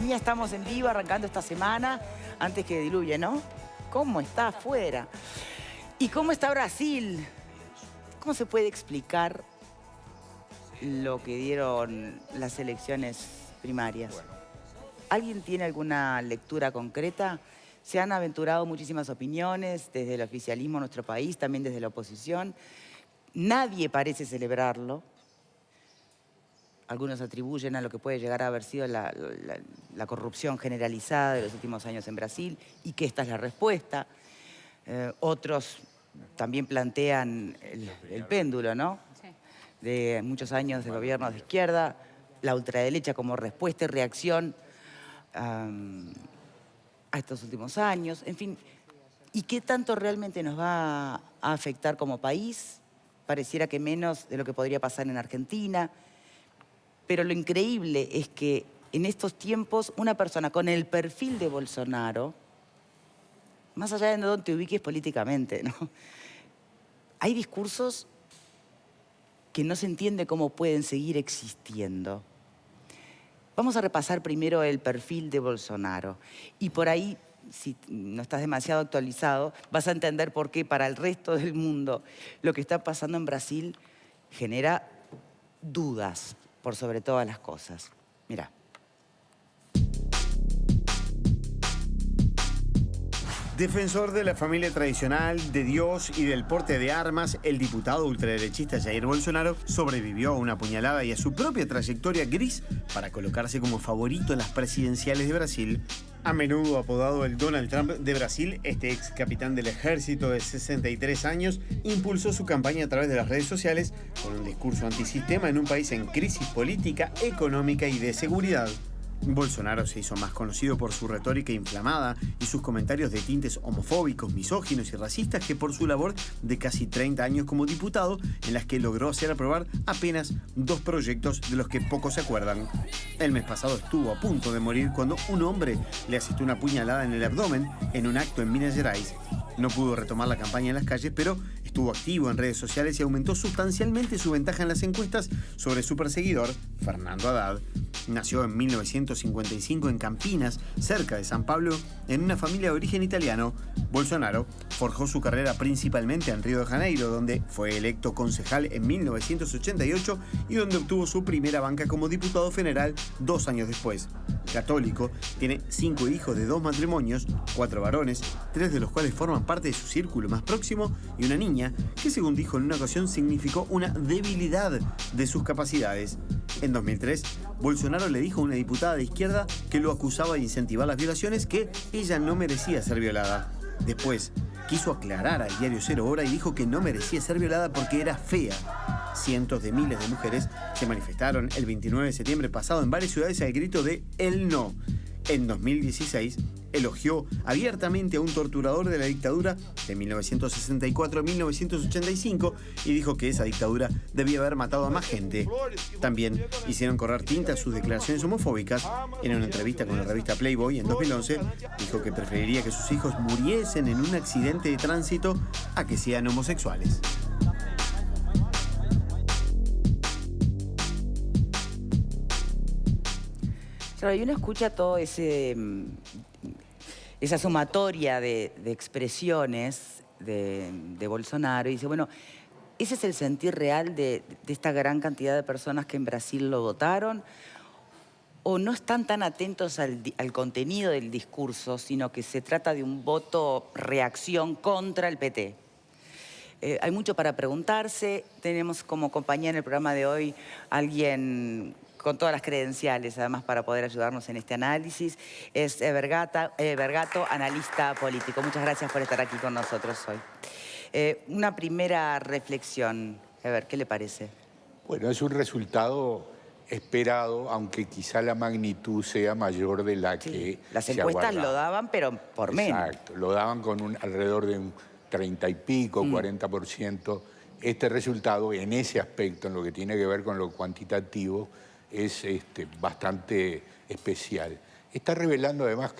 Argentina estamos en vivo arrancando esta semana, antes que diluye, ¿no? ¿Cómo está afuera? ¿Y cómo está Brasil? ¿Cómo se puede explicar lo que dieron las elecciones primarias? ¿Alguien tiene alguna lectura concreta? Se han aventurado muchísimas opiniones desde el oficialismo en nuestro país, también desde la oposición. Nadie parece celebrarlo. Algunos atribuyen a lo que puede llegar a haber sido la corrupción generalizada de los últimos años en Brasil y que esta es la respuesta. Otros también plantean el péndulo, ¿no? Sí. De muchos años de gobiernos de izquierda, la ultraderecha como respuesta y reacción a estos últimos años. En fin, ¿y qué tanto realmente nos va a afectar como país? Pareciera que menos de lo que podría pasar en Argentina. Pero lo increíble es que en estos tiempos una persona con el perfil de Bolsonaro, más allá de dónde te ubiques políticamente, ¿no? Hay discursos que no se entiende cómo pueden seguir existiendo. Vamos a repasar primero el perfil de Bolsonaro. Y por ahí, si no estás demasiado actualizado, vas a entender por qué para el resto del mundo lo que está pasando en Brasil genera dudas por sobre todas las cosas. Mirá. Defensor de la familia tradicional, de Dios y del porte de armas, el diputado ultraderechista Jair Bolsonaro sobrevivió a una puñalada y a su propia trayectoria gris para colocarse como favorito en las presidenciales de Brasil. A menudo apodado el Donald Trump de Brasil, este ex capitán del ejército de 63 años impulsó su campaña a través de las redes sociales con un discurso antisistema en un país en crisis política, económica y de seguridad. Bolsonaro se hizo más conocido por su retórica inflamada y sus comentarios de tintes homofóbicos, misóginos y racistas que por su labor de casi 30 años como diputado, en las que logró hacer aprobar apenas 2 proyectos de los que pocos se acuerdan. El mes pasado estuvo a punto de morir cuando un hombre le asestó una puñalada en el abdomen en un acto en Minas Gerais. No pudo retomar la campaña en las calles, pero estuvo activo en redes sociales y aumentó sustancialmente su ventaja en las encuestas sobre su perseguidor, Fernando Haddad. Nació en 1955 en Campinas, cerca de San Pablo, en una familia de origen italiano. Bolsonaro forjó su carrera principalmente en Río de Janeiro, donde fue electo concejal en 1988 y donde obtuvo su primera banca como diputado federal 2 años después. Católico, tiene 5 hijos de 2 matrimonios, 4 varones, 3 de los cuales forman parte de su círculo más próximo, y una niña que, según dijo en una ocasión, significó una debilidad de sus capacidades. En 2003, Bolsonaro le dijo a una diputada de izquierda que lo acusaba de incentivar las violaciones, que ella no merecía ser violada. Después, quiso aclarar al diario Cero Hora y dijo que no merecía ser violada porque era fea. Cientos de miles de mujeres se manifestaron el 29 de septiembre pasado en varias ciudades al grito de "El no". En 2016, elogió abiertamente a un torturador de la dictadura de 1964 a 1985 y dijo que esa dictadura debía haber matado a más gente. También hicieron correr tinta sus declaraciones homofóbicas. En una entrevista con la revista Playboy en 2011, dijo que preferiría que sus hijos muriesen en un accidente de tránsito a que sean homosexuales. Claro, y uno escucha todo esa sumatoria de expresiones de Bolsonaro y dice, bueno, ¿ese es el sentir real de esta gran cantidad de personas que en Brasil lo votaron? ¿O no están tan atentos al contenido del discurso, sino que se trata de un voto reacción contra el PT? Hay mucho para preguntarse. Tenemos como compañía en el programa de hoy alguien con todas las credenciales, además, para poder ayudarnos en este análisis. Es Bergato, analista político. Muchas gracias por estar aquí con nosotros hoy. Una primera reflexión, ¿qué le parece? Bueno, es un resultado esperado, aunque quizá la magnitud sea mayor de la que las encuestas lo daban, pero por menos. Exacto, lo daban con alrededor de un 30 y pico, 40%. Este resultado, en ese aspecto, en lo que tiene que ver con lo cuantitativo, es bastante especial. Está revelando además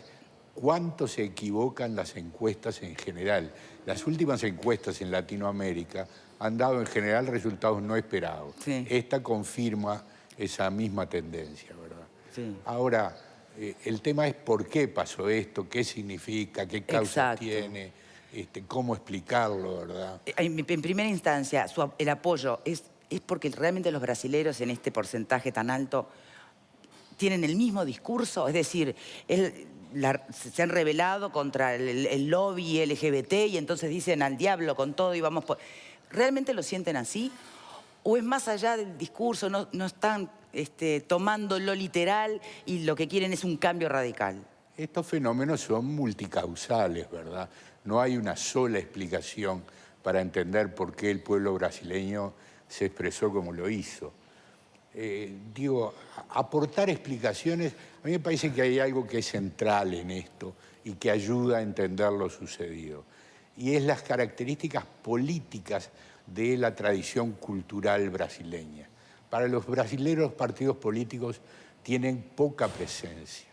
cuánto se equivocan las encuestas en general. Las últimas encuestas en Latinoamérica han dado en general resultados no esperados. Sí. Esta confirma esa misma tendencia, ¿verdad? Sí. Ahora, El tema es por qué pasó esto, qué significa, qué causa Exacto. tiene, cómo explicarlo, ¿verdad? En primera instancia, el apoyo es porque realmente los brasileros en este porcentaje tan alto tienen el mismo discurso, es decir, se han rebelado contra el lobby LGBT y entonces dicen al diablo con todo y vamos por... ¿Realmente lo sienten así? ¿O es más allá del discurso, no están tomándolo literal y lo que quieren es un cambio radical? Estos fenómenos son multicausales, ¿verdad? No hay una sola explicación para entender por qué el pueblo brasileño se expresó como lo hizo. Aportar explicaciones, a mí me parece que hay algo que es central en esto y que ayuda a entender lo sucedido. Y es las características políticas de la tradición cultural brasileña. Para los brasileños, los partidos políticos tienen poca presencia.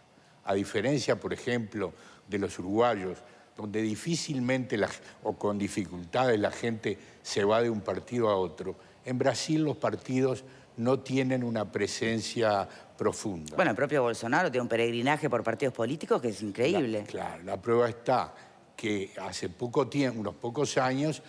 A diferencia, por ejemplo, de los uruguayos, donde difícilmente o con dificultades la gente se va de un partido a otro, en Brasil los partidos no tienen una presencia profunda. Bueno, el propio Bolsonaro tiene un peregrinaje por partidos políticos que es increíble. Claro, la prueba está que hace poco tiempo, unos pocos años,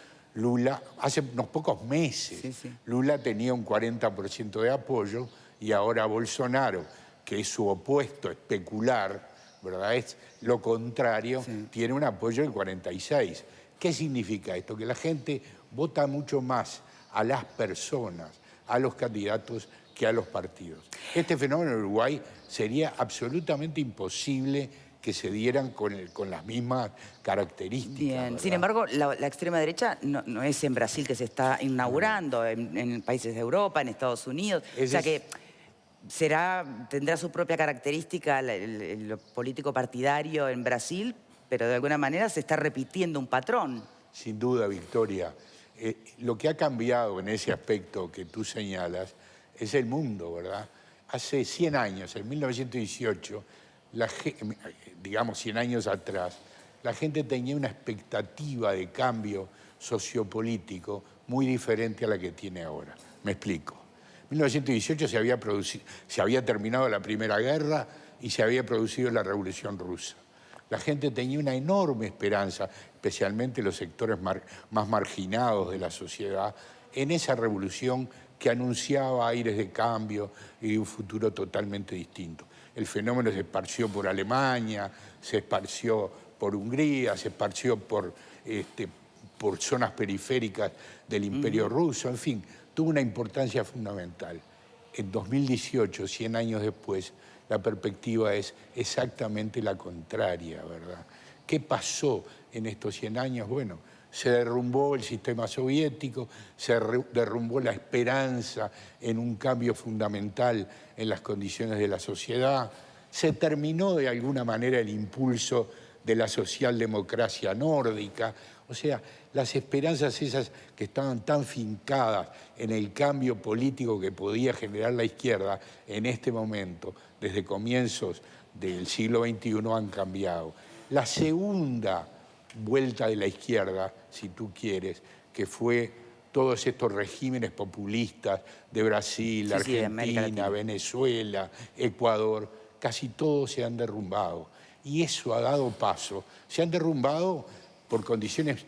hace unos pocos meses, Lula tenía un 40% de apoyo y ahora Bolsonaro, que es su opuesto especular, ¿verdad? Es lo contrario, tiene un apoyo del 46%. ¿Qué significa esto? Que la gente vota mucho más a las personas, a los candidatos, que a los partidos. Este fenómeno en Uruguay sería absolutamente imposible que se dieran con las mismas características. Bien, ¿verdad? sin embargo, la extrema derecha no es en Brasil que se está inaugurando, en países de Europa, en Estados Unidos. O sea que tendrá su propia característica lo político partidario en Brasil, pero de alguna manera se está repitiendo un patrón. Sin duda, Victoria. Lo que ha cambiado en ese aspecto que tú señalas es el mundo, ¿verdad? Hace 100 años, en 1918, digamos 100 años atrás, la gente tenía una expectativa de cambio sociopolítico muy diferente a la que tiene ahora. Me explico. En 1918 se había terminado la Primera Guerra y se había producido la Revolución Rusa. La gente tenía una enorme esperanza, especialmente los sectores más marginados de la sociedad, en esa revolución que anunciaba aires de cambio y de un futuro totalmente distinto. El fenómeno se esparció por Alemania, se esparció por Hungría, se esparció por zonas periféricas del Imperio Ruso, en fin, tuvo una importancia fundamental. En 2018, 100 años después, la perspectiva es exactamente la contraria, ¿verdad? ¿Qué pasó en estos 100 años? Bueno, se derrumbó el sistema soviético, se derrumbó la esperanza en un cambio fundamental en las condiciones de la sociedad, se terminó de alguna manera el impulso de la socialdemocracia nórdica. O sea, las esperanzas esas que estaban tan fincadas en el cambio político que podía generar la izquierda en este momento, desde comienzos del siglo XXI, han cambiado. La segunda vuelta de la izquierda, si tú quieres, que fue todos estos regímenes populistas de Brasil, Argentina, Venezuela, Ecuador, casi todos se han derrumbado. Y eso ha dado paso. Se han derrumbado por condiciones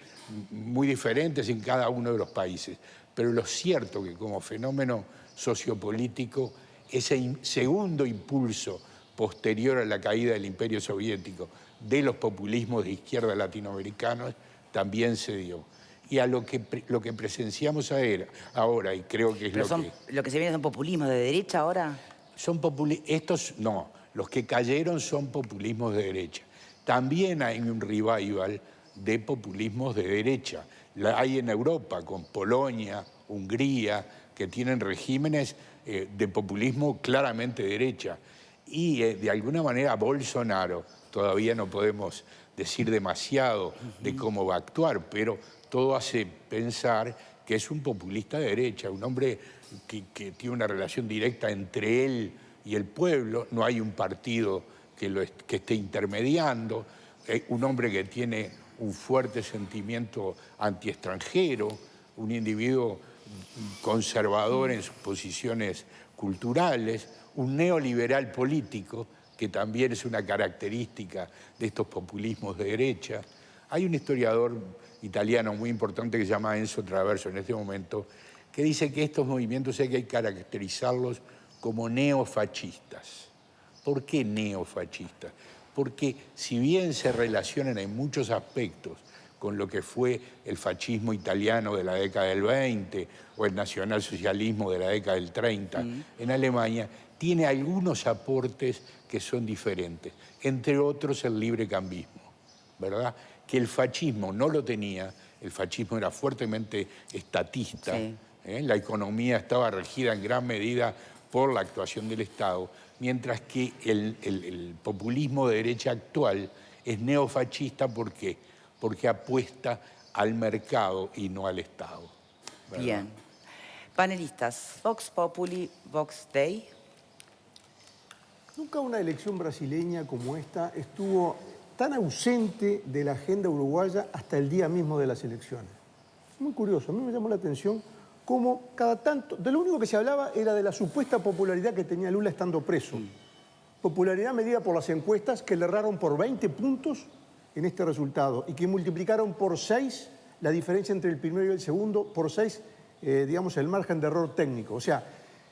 muy diferentes en cada uno de los países. Pero lo cierto que como fenómeno sociopolítico, ese segundo impulso posterior a la caída del Imperio Soviético de los populismos de izquierda latinoamericanos también se dio. Y a lo que presenciamos ahora, y creo que es lo que se viene son populismos de derecha ahora. Estos no, los que cayeron son populismos de derecha. También hay un revival de populismos de derecha. Hay en Europa, con Polonia, Hungría, que tienen regímenes de populismo claramente de derecha. Y de alguna manera Bolsonaro, todavía no podemos decir demasiado de cómo va a actuar, pero todo hace pensar que es un populista de derecha, un hombre que tiene una relación directa entre él y el pueblo. No hay un partido que esté intermediando, un hombre que tiene un fuerte sentimiento antiextranjero, un individuo conservador en sus posiciones culturales, un neoliberal político que también es una característica de estos populismos de derecha. Hay un historiador italiano muy importante que se llama Enzo Traverso en este momento, que dice que estos movimientos hay que caracterizarlos como neofascistas. ¿Por qué neofascistas? Porque si bien se relacionan en muchos aspectos con lo que fue el fascismo italiano de la década del 20 o el nacionalsocialismo de la década del 30 en Alemania, tiene algunos aportes que son diferentes, entre otros el librecambismo, ¿verdad? Que el fascismo no lo tenía, el fascismo era fuertemente estatista, Sí. La economía estaba regida en gran medida por la actuación del Estado, mientras que el populismo de derecha actual es neofascista, ¿por qué? Porque apuesta al mercado y no al Estado, ¿verdad? Bien. Panelistas, Vox Populi, Vox Dei. Nunca una elección brasileña como esta estuvo tan ausente de la agenda uruguaya hasta el día mismo de las elecciones. Muy curioso, a mí me llamó la atención cómo cada tanto, de lo único que se hablaba era de la supuesta popularidad que tenía Lula estando preso. Popularidad medida por las encuestas que le erraron por 20 puntos en este resultado y que multiplicaron por 6 la diferencia entre el primero y el segundo, por 6, digamos, el margen de error técnico. O sea,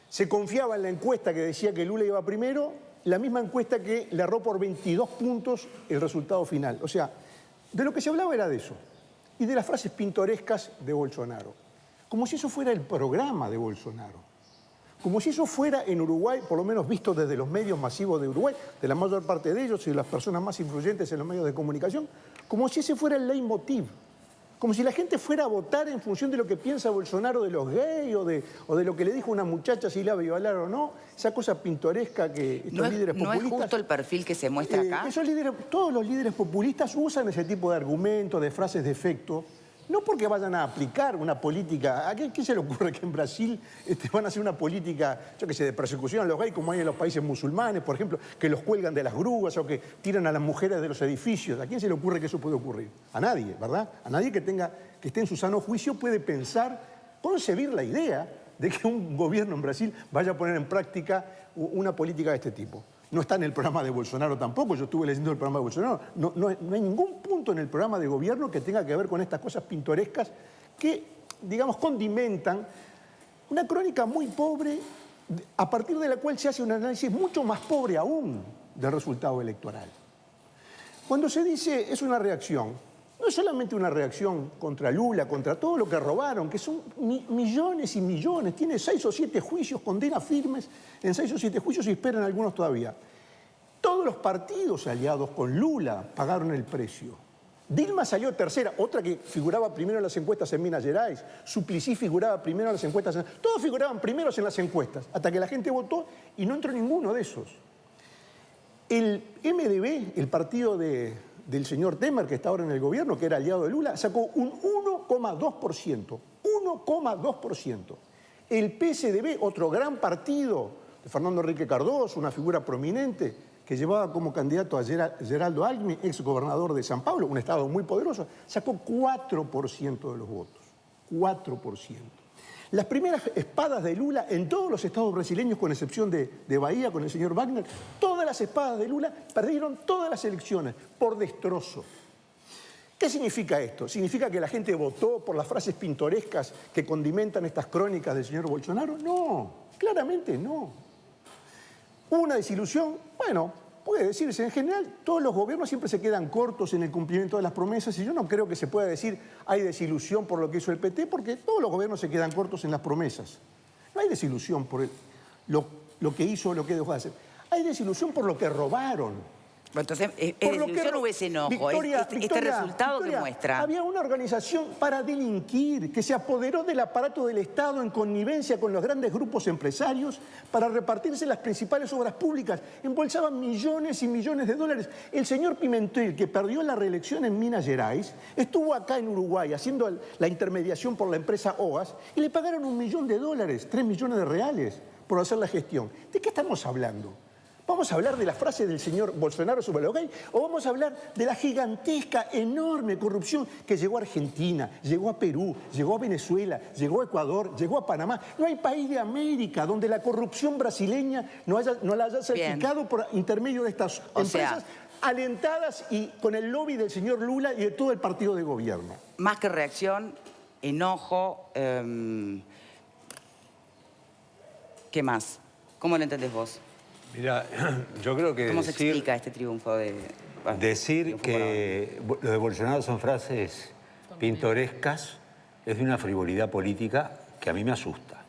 se confiaba en la encuesta que decía que Lula iba primero, la misma encuesta que le erró por 22 puntos el resultado final. O sea, de lo que se hablaba era de eso y de las frases pintorescas de Bolsonaro. Como si eso fuera el programa de Bolsonaro. Como si eso fuera en Uruguay, por lo menos visto desde los medios masivos de Uruguay, de la mayor parte de ellos y de las personas más influyentes en los medios de comunicación, como si ese fuera el leitmotiv. Como si la gente fuera a votar en función de lo que piensa Bolsonaro de los gays o de lo que le dijo una muchacha si la iba a violar o no. Esa cosa pintoresca que estos líderes populistas... ¿No es justo el perfil que se muestra acá? Todos los líderes populistas usan ese tipo de argumentos, de frases de efecto, no porque vayan a aplicar una política. ¿A qué se le ocurre que en Brasil van a hacer una política, yo qué sé, de persecución a los gays como hay en los países musulmanes, por ejemplo, que los cuelgan de las grúas o que tiran a las mujeres de los edificios? ¿A quién se le ocurre que eso puede ocurrir? A nadie, ¿verdad? A nadie que esté en su sano juicio puede pensar, concebir la idea de que un gobierno en Brasil vaya a poner en práctica una política de este tipo. No está en el programa de Bolsonaro tampoco, yo estuve leyendo el programa de Bolsonaro. No hay ningún punto en el programa de gobierno que tenga que ver con estas cosas pintorescas que, digamos, condimentan una crónica muy pobre, a partir de la cual se hace un análisis mucho más pobre aún del resultado electoral. Cuando se dice es una reacción, no es solamente una reacción contra Lula, contra todo lo que robaron, que son millones y millones, tiene 6 o 7 juicios, condenas firmes en 6 o 7 juicios y esperan algunos todavía. Todos los partidos aliados con Lula pagaron el precio. Dilma salió tercera, otra que figuraba primero en las encuestas en Minas Gerais, Suplicy figuraba primero en las encuestas, todos figuraban primeros en las encuestas, hasta que la gente votó y no entró ninguno de esos. El MDB, el partido del señor Temer, que está ahora en el gobierno, que era aliado de Lula, sacó un 1,2%. 1,2%. El PSDB, otro gran partido de Fernando Henrique Cardoso, una figura prominente, que llevaba como candidato a Geraldo Alckmin, ex gobernador de San Pablo, un estado muy poderoso, sacó 4% de los votos. 4%. Las primeras espadas de Lula en todos los estados brasileños, con excepción de Bahía, con el señor Wagner, todas las espadas de Lula perdieron todas las elecciones por destrozo. ¿Qué significa esto? ¿Significa que la gente votó por las frases pintorescas que condimentan estas crónicas del señor Bolsonaro? No, claramente no. ¿Hubo una desilusión? Bueno, puede decirse. En general, todos los gobiernos siempre se quedan cortos en el cumplimiento de las promesas y yo no creo que se pueda decir hay desilusión por lo que hizo el PT porque todos los gobiernos se quedan cortos en las promesas. No hay desilusión por lo que hizo o lo que dejó de hacer. Hay desilusión por lo que robaron. Entonces, ¿es desilusión o es enojo? Este resultado que muestra. Había una organización para delinquir que se apoderó del aparato del Estado en connivencia con los grandes grupos empresarios para repartirse las principales obras públicas. Embolsaban millones y millones de dólares. El señor Pimentel, que perdió la reelección en Minas Gerais, estuvo acá en Uruguay haciendo la intermediación por la empresa OAS y le pagaron $1 millón, 3 millones de reales por hacer la gestión. ¿De qué estamos hablando? ¿Vamos a hablar de la frase del señor Bolsonaro sobre los gays? ¿O vamos a hablar de la gigantesca, enorme corrupción que llegó a Argentina, llegó a Perú, llegó a Venezuela, llegó a Ecuador, llegó a Panamá? No hay país de América donde la corrupción brasileña no la haya certificado por intermedio de estas empresas alentadas y con el lobby del señor Lula y de todo el partido de gobierno. Más que reacción, enojo. ¿Qué más? ¿Cómo lo entendés vos? Mira, yo creo que ¿Cómo se explica este triunfo de... decir que lo de Bolsonaro son frases pintorescas es de una frivolidad política que a mí me asusta.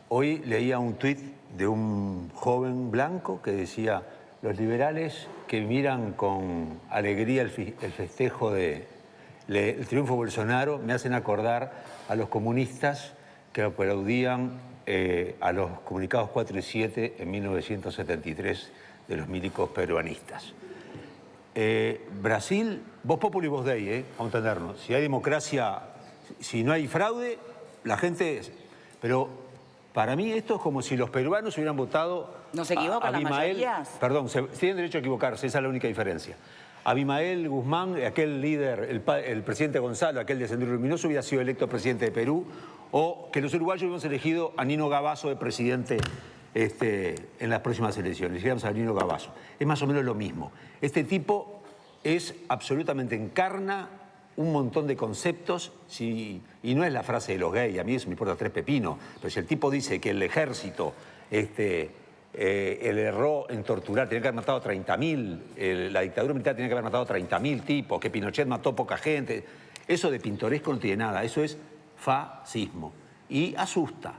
Hoy leía un tuit de un joven blanco que decía: los liberales que miran con alegría el festejo el triunfo de Bolsonaro me hacen acordar a los comunistas que aplaudían a los comunicados 4 y 7 en 1973 de los milicos peruanistas. Brasil, vos populi vos dei, vamos a entendernos. Si hay democracia, si no hay fraude, la gente... Pero para mí esto es como si los peruanos hubieran votado... ¿No se equivocan las mayorías? Perdón, tienen derecho a equivocarse, esa es la única diferencia. Abimael Guzmán, aquel líder, el presidente Gonzalo, aquel de Sendero Luminoso, hubiera sido electo presidente de Perú, o que los uruguayos hubiéramos elegido a Nino Gavazo de presidente en las próximas elecciones. Llegamos a Nino Gavazo. Es más o menos lo mismo. Este tipo absolutamente encarna un montón de conceptos, y no es la frase de los gays, a mí eso me importa tres pepinos, pero si el tipo dice que el ejército el erró en torturar, tenía que haber matado a 30.000, la dictadura militar tenía que haber matado a 30.000 tipos, que Pinochet mató poca gente, eso de pintoresco no tiene nada, eso es fascismo. Y asusta.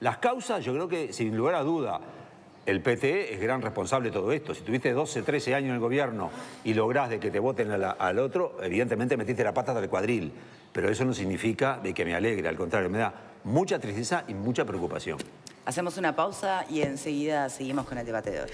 Las causas, yo creo que, sin lugar a duda, el PT es gran responsable de todo esto. Si tuviste 12, 13 años en el gobierno y lográs de que te voten al otro, evidentemente metiste la pata del cuadril. Pero eso no significa de que me alegre, al contrario, me da mucha tristeza y mucha preocupación. Hacemos una pausa y enseguida seguimos con el debate de hoy.